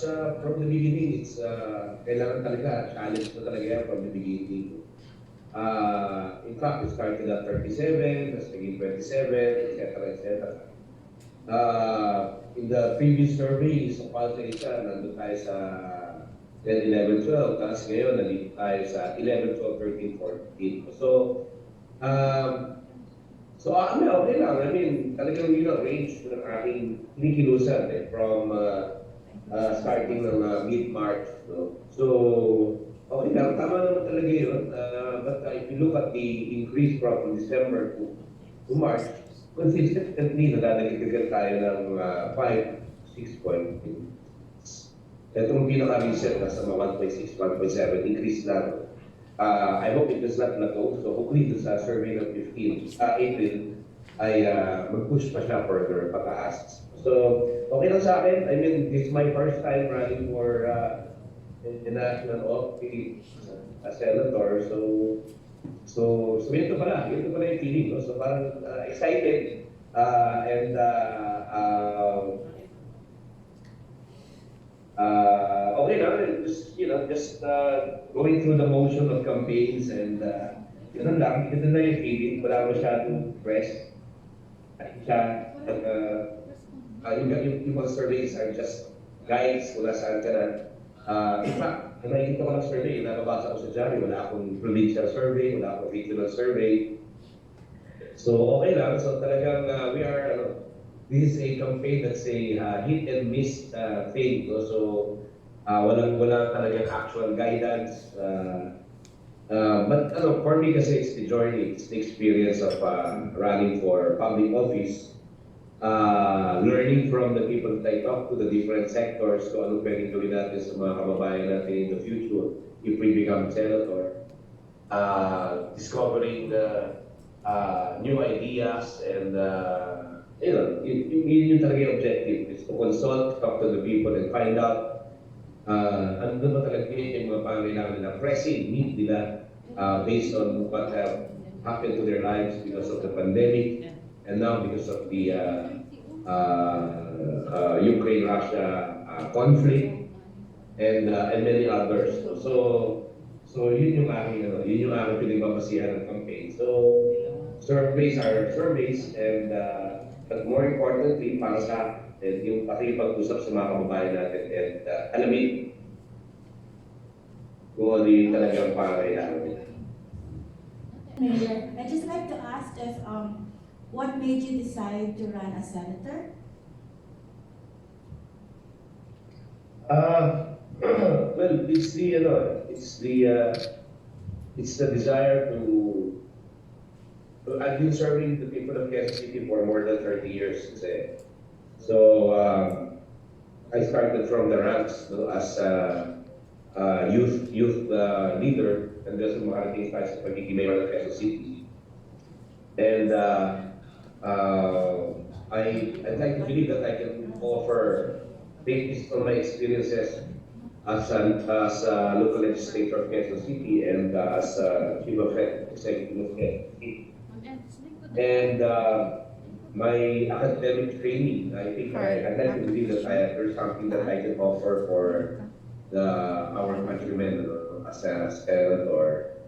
course, from the beginning, it's kailangan talaga, challenge ko talaga yan from the beginning. In fact, it started at 37, tapos naging 27, etc. etc. In the previous survey, sa Palsation, nandun tayo sa 10, 11, 12. Tapos ngayon, nandito tayo sa 11, 12, 13, 14. So okay lang. I mean, talagang range ng aking kinikilusan from starting ng mid-March. No? So, okay lang. Tama naman talaga yun. But if you look at the increase from December to March, consistently nadadagdagan tayo ng 5, 6 point. Itong pinaka-recent nasa mga 1.6, 1.7, increase lang. I hope it does not plateau. So hopefully sa survey ng 15, April, ay mag-push pa siya further pataas. So, okay lang sa akin. I mean, this is my first time running for the national office as senator. So yun ito pala yung feeling. No? So parang excited and okay lang, just going through the motion of campaigns and yun lang yung feeling, wala masyadong press. Yung mga surveys are just guides kung nasaan ka na. In fact, nakikita ko ng survey, nababasa ko sa diary, wala akong provincial survey, wala akong regional survey. So okay lang, so talagang we are, this is a campaign that's a hit and miss thing. So walang talagang actual guidance. But for me kasi it's the journey, it's the experience of running for public office, learning from the people that I talk to, the different sectors, kung anong pwedeng gawin natin sa mga kababayan natin in the future if we become senator, discovering the new ideas and yun talaga yung objective, is to consult, talk to the people and find out ano ba talaga yung mga pangailangan nila, pressing need nila based on what have happened to their lives because of the pandemic and now because of the Ukraine-Russia conflict and many others. So yun yung aking pinagbabasihan ng campaign. So surveys are surveys and but more importantly para sa yung pakipag-usap sa mga kababayan natin and alamin kung ano yung talagang pangailangan nila. Mayor, I'd just like to ask if what made you decide to run as senator? Well, it's the desire to. I've been serving the people of Quezon City for more than 30 years. So I started from the ranks as a youth leader, and there's some other things sa pagiging mayor of Quezon City. And I'd like to believe that I can offer, based on my experiences as a local legislator of Quezon City and as a chief of executive of Quezon City. And my academic training, I think I'd like to believe that there's something that I can offer for our countrymen as a senator.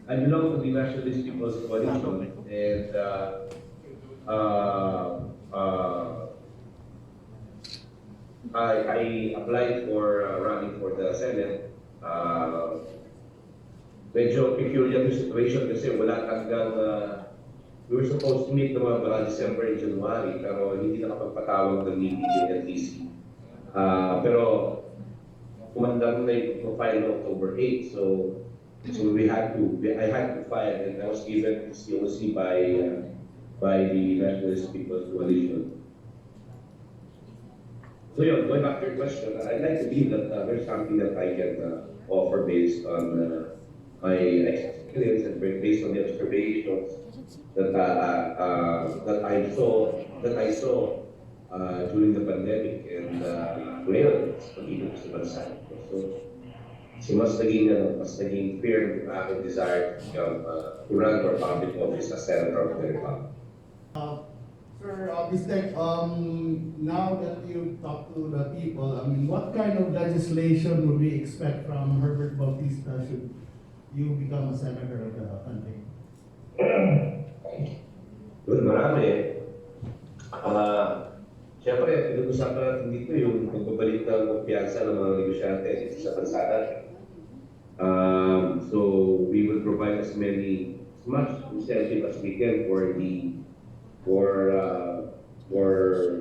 I belong to the Nationalist People's Coalition and I applied for running for the Senate. Medyo peculiar yung situation kasi wala talagang we were supposed to meet naman para December and January pero hindi nakapagpatawag ng meeting yung LTC. Pero kumandang na yung file no October 8, so I had to file and I was given COC by the Nationalist People's Coalition. So yun, going back to your question, I'd like to believe that there's something that I can offer based on my experience and based on the observations that I saw during the pandemic and ngayon pag-ibig sa bansa. So mas naging firm ang aking desire to run for public office as Senator of the Republic. Sir Bistek, now that you've talked to the people, I mean, what kind of legislation would we expect from Herbert Bautista should you become a senator of the country? Well, marami. Siyempre, pinag-usapan natin dito yung pagbabalik ng kumpiyansa ng mga negosyante dito sa bansa natin. So we will provide as much incentive as we can for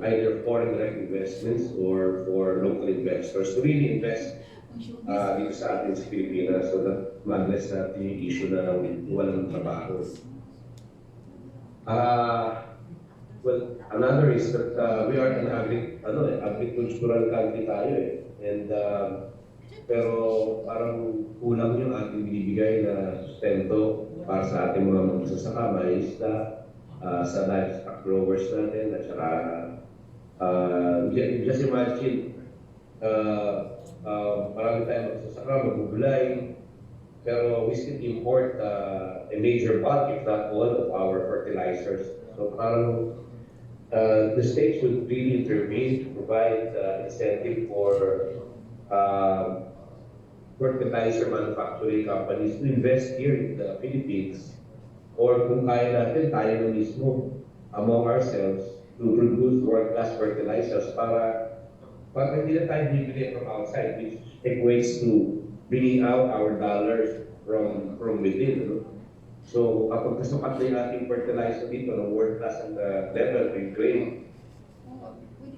either foreign direct investments or for local investors to really invest dito sa atin sa Pilipinas so that ma-address natin yung issue na walang trabaho. Well, another is that we are an agricultural country tayo eh. And pero parang kulang yung ating binibigay na sustento para sa ating mga magsasaka, isda, sa livestock growers natin, at saka just imagine, marami tayong magsasaka, magbubulay, pero we still import a major bulk, if not all, of our fertilizers. So parang the states would really intervene to provide incentive for fertilizer manufacturing companies to invest here in the Philippines, or kung kaya natin, tayo na mismo among ourselves to produce world-class fertilizers para hindi na tayo bibili from outside, which equates to bringing out our dollars from within. No? So kapag kasukat na yung ating fertilizer dito ng world-class ang level to Ukraine,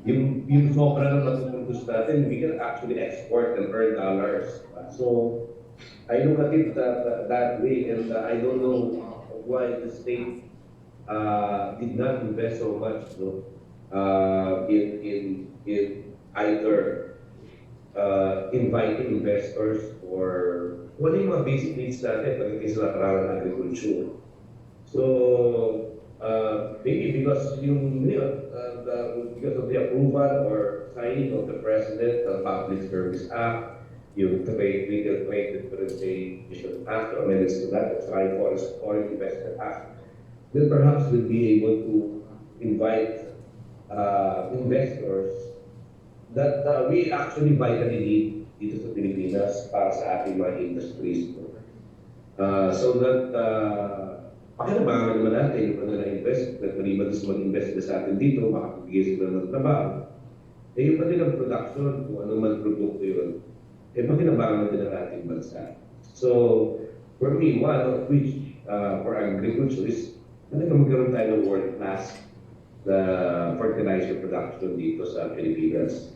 yung sobra na matutuntos natin, we can actually export and earn dollars. So I look at it that way, and I don't know why the state did not invest so much in either inviting investors or what yung mga basic needs natin pagdating sa larangan ng agriculture. So maybe because because of the approval or signing of the President of Public Service Act, yung Retail Trade Differentiation Act, or amendments to that, the Foreign Investment Act, then perhaps we'll be able to invite investors that we actually vitally need dito sa Pilipinas para sa ating mga industries. So that pakinabangan naman natin yung mga na-invest, at maliban sa mag-invest na sa atin dito, makapagigay sila ng trabaho. Yung kanilang production, kung anong man produkto yun, pakinabangan natin ang ating bansa. So, for me, one of which for agriculture is talagang magkaroon tayo ng world-class fertilizer production dito sa Pilipinas.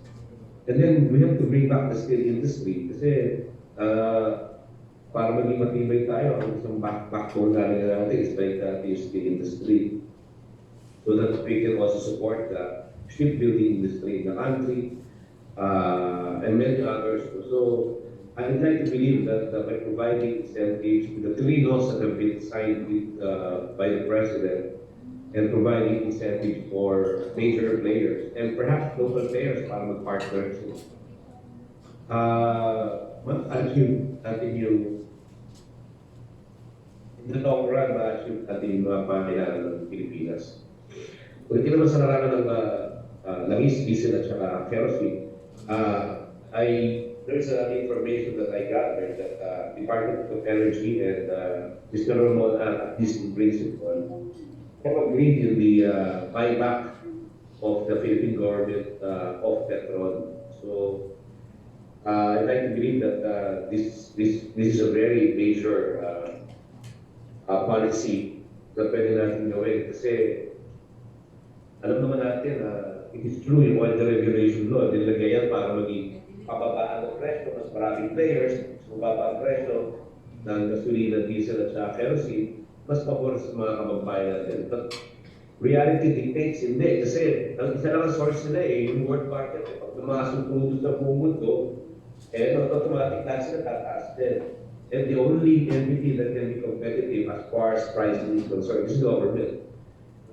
And then, we have to bring back the steel industry kasi para maging matibay tayo, ang isang backbone natin is like the steel industry. So that we can also support the shipbuilding industry in the country and many others. So I would like to believe that by providing incentives to the 3 laws that have been signed by the President, and providing incentives for major players and perhaps local players para mag-partner. Atin yung in the long run, ma-achieve natin yung mga pangailangan ng Pilipinas. Kung hindi naman sa larangan ng langis, diesel at saka kerosene, there's information that I gathered that Department of Energy and Mr. Ramon at this in principle have agreed in the buyback of the Philippine government of Petron. So I'd like to believe that this is a very major policy na pwede natin gawin kasi alam naman natin it is true yung oil deregulation law, nilagay yan para maging pababaan ng presyo, mas maraming players, mas mababa ang presyo ng gasolina, diesel at saka kerosene, mas pabor sa mga kababayan natin. But reality dictates hindi kasi ang isa lang ang source nila yung world market. Pag lumasong tumutos sa buong mundo, automatic lahat sila tataas din. And the only entity that can be competitive as far as pricing is concerned is government.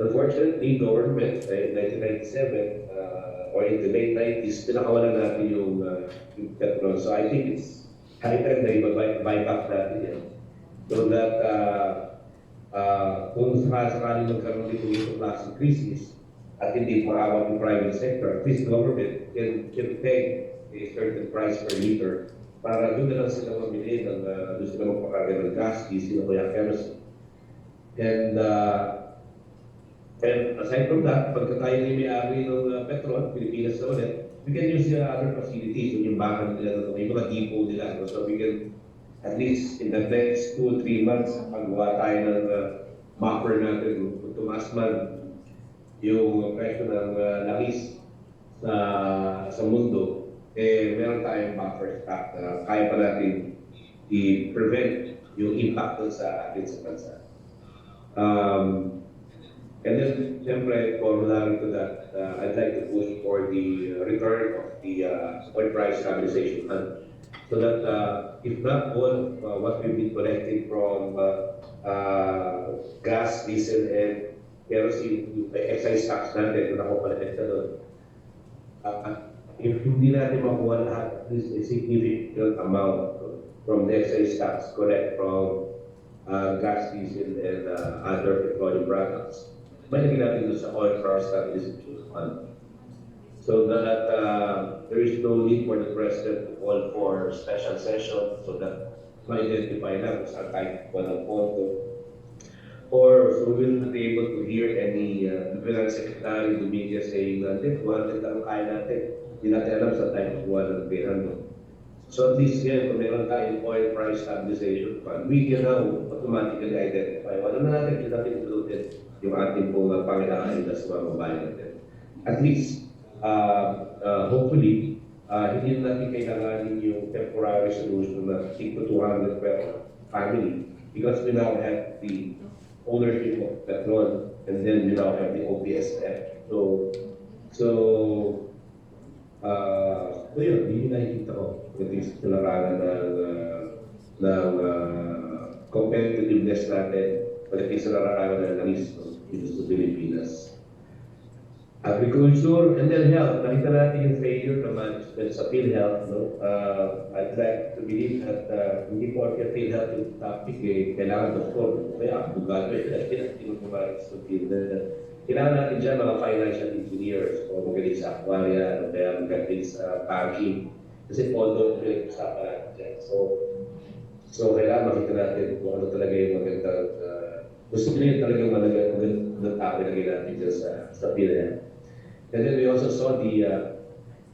Unfortunately, government, in 1997 or in the late 90s, pinakawalan natin yung Petron. So I think it's high time na i-buy back natin yan. So that kung sakasakali magkaroon dito yung klaseng crisis, at hindi maawat yung private sector, at least government can peg a certain price per liter para doon na lang sila mamili ng doon sila magpakarga ng gas, diesel, o kaya kerosene. And aside from that, pagka tayo na yung may-ari ng Petron, Pilipinas na ulit, we can use the other facilities, yung bakan nila, yung mga depot nila. So we can, at least in the next 2 or 3 months, paggawa tayo ng buffer natin, kung tumaas man yung presyo ng langis sa mundo, meron tayong buffer stock na kaya pa natin i-prevent yung impact sa atin sa bansa. And then, siyempre, corollary to that, I'd like to push for the return of the oil price stabilization fund. So that if not all what we've been collecting from gas, diesel, and kerosene, excise tax natin, kung nakupalit na doon, if hindi natin makuha lahat, at least a significant amount from the excise tax collect from gas, diesel, and other petroleum products, malagyan natin doon sa oil price stabilization fund. So that there is no need for the President to call for special session so that ma-identify na kung saan tayo walang photo. Or so we will not be able to hear any Finance Secretary Dominguez saying na, "Hindi, 200 lang ang kaya natin. Hindi natin alam saan tayo kukuha ng pera." So at least yan, kung meron tayong oil price stabilization fund, we can now automatically identify. Wala na natin, hindi natin included yung ating pong pangailangan sa mga babae natin. At least, hopefully, hindi natin kailanganin yung temporary solution na equal to 200 per family because we now have the ownership of Petron and then we now have the OPSF. So yun yung nakikita ko sa larangan ng competitiveness natin pagdating sa larangan ng langis dito sa Pilipinas. Agriculture and then health. Nakita natin yung failure ng management sa PhilHealth. I'd like to believe that hindi po ang PhilHealth yung topic, kailangan doktor, kaya abogado, kailangan tinutumarin sa PhilHealth. Kailangan natin dyan mga financial engineers o magaling sa aquaria, o kaya magaling sa banking. Kasi although pinag-usapan natin dyan. So kailangan makita natin kung ano talaga yung magandang gusto nyo talagang magandang tao na natin dyan sa PhilHealth. And then we also saw the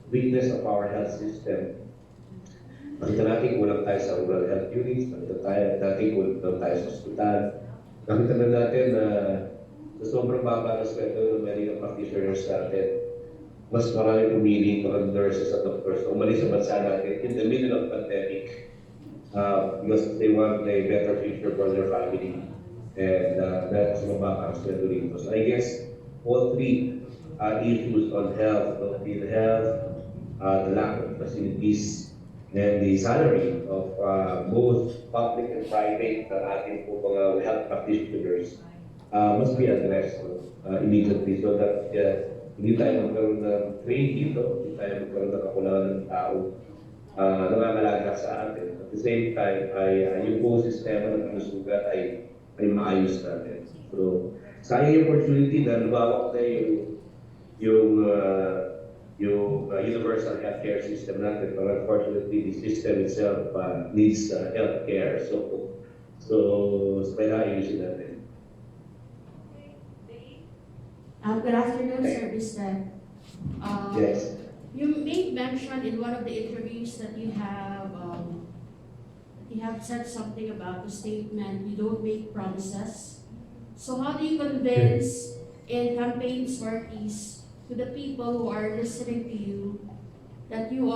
weakness of our health system. Nakita natin kulang tayo sa rural health units, nakita natin kulang tayo sa hospital. Nakita na natin na sa sobrang baba ng sweldo ng medical practitioners natin, mas marami pumili ng nurses at doctors na umalis sa bansa natin in the middle of pandemic because they want a better future for their family. And that's mababa ang sweldo rito. So I guess all three issues on health, the lack of facilities, and the salary of both public and private ating po mga health practitioners must be addressed immediately so that hindi tayo magkaroon ng trade dito, hindi tayo magkaroon ng kakulangan ng tao nangangalaga sa atin. At the same time, yung buong sistema ng kalusugan ay maayos natin. So, sayang yung opportunity na lumawak na yung universal healthcare system natin, but unfortunately, the system itself needs healthcare. So kailangan ayusin natin. Good afternoon, Sir Bistek. Yes. You made mention in one of the interviews that you have said something about the statement, "You don't make promises." So how do you convince in campaign parties to the people who are listening to you that you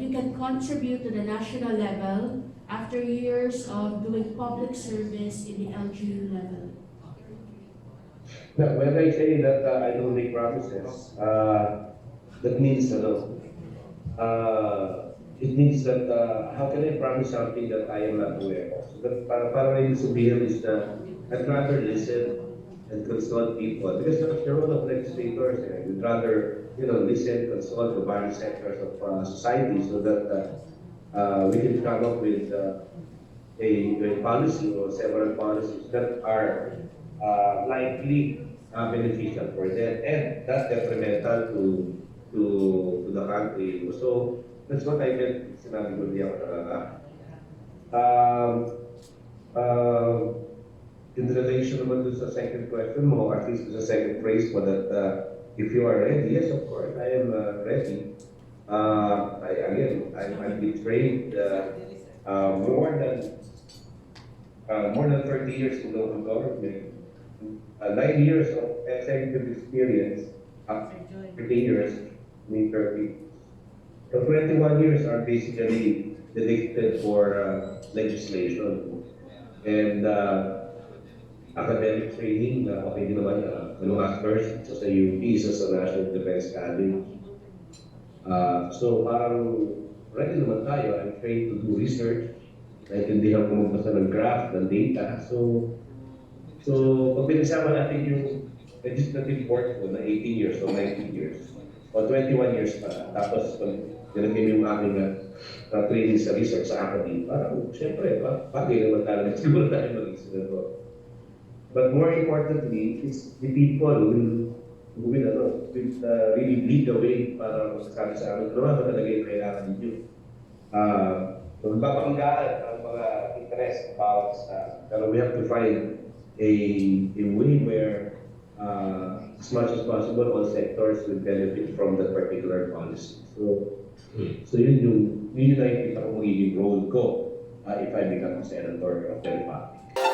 can contribute to the national level after years of doing public service in the LGU level? Now, when I say that I don't make promises, that means it means that how can I promise something that I am not aware of? So that para yung sabihin is that I'd rather listen and consult people because that's the role of legislators. We'd rather listen, consult the various sectors of society so that we can come up with a policy or several policies that are likely beneficial for them, and not detrimental to the country. So that's what I meant. Sinabi ko di ako nakaka. Um, uh, in relation naman to sa second question mo, at least to sa second phrase mo that if you are ready, yes, of course, I am ready. I've been trained more than 30 years in local government, 9 years of executive experience, 30 years in 30. So 21 years are basically dedicated for legislation and academic training. Okay din naman, masters sa UP, sa National Defense Academy. So parang ready naman tayo. I'm trained to do research. Naintindihan ko magbasa ng graph, ng data. So pag pinagsama natin yung legislative work ko na 18 years o 19 years o 21 years pa, tapos nilagay yung aking training sa research sa academy, parang siyempre, bagay naman talaga siguro tayo maging senador. But more importantly, it's the people who will really lead the way para masasabi sa amin, ano ba talaga yung kailangan ninyo. Magbabanggaan ang mga interest about pero we have to find a way where as much as possible all sectors will benefit from that particular policy. So yun yung nakikita ko magiging role ko if I become a senator of the Republic.